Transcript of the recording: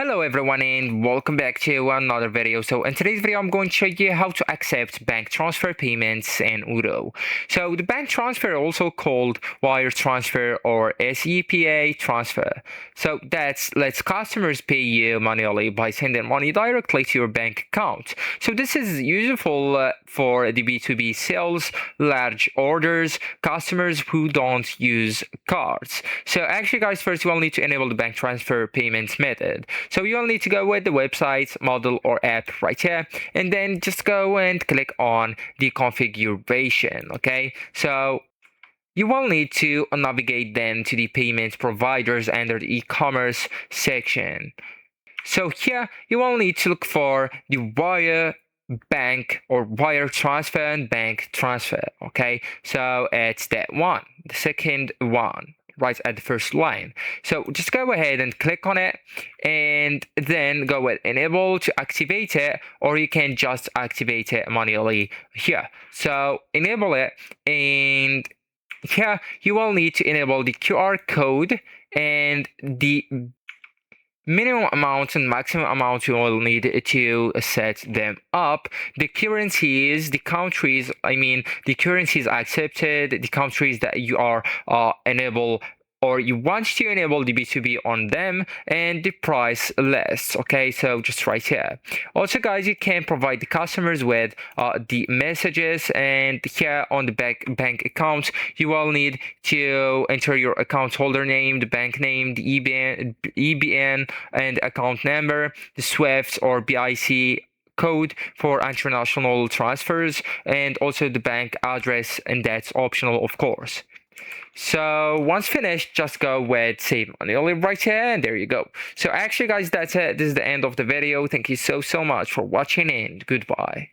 Hello everyone and welcome back to another video. So in today's video I'm going to show you how to accept bank transfer payments in Odoo. So the bank transfer, also called wire transfer or SEPA transfer. So that lets customers pay you manually by sending money directly to your bank account. So this is useful for the B2B sales, large orders, customers who don't use cards. So actually guys, first you will need to enable the bank transfer payments method. So you'll need to go with the website, model, or app right here, and then just go and click on the configuration. Okay, so you will need to navigate then to the payment providers under the e-commerce section. So here you will need to look for the wire bank or wire transfer and bank transfer. Okay, so it's that one, the second one right at the first line. So just go ahead and click on it and then go with enable to activate it, or you can just activate it manually here. So enable it, and here you will need to enable the QR code and the minimum amount and maximum amount you will need to set them up. The currencies, the countries, the currencies accepted, the countries that you are enable or you want to enable the B2B on them, and the price list. Okay, so just right here. Also guys, you can provide the customers with the messages, and here on the bank account you will need to enter your account holder name, the bank name, the EBN and account number, the SWIFT or BIC code for international transfers, and also the bank address, and that's optional of course. So once finished, just go with save manually right here, and there you go. So actually guys, that's it. This is the end of the video. Thank you so much for watching, and goodbye.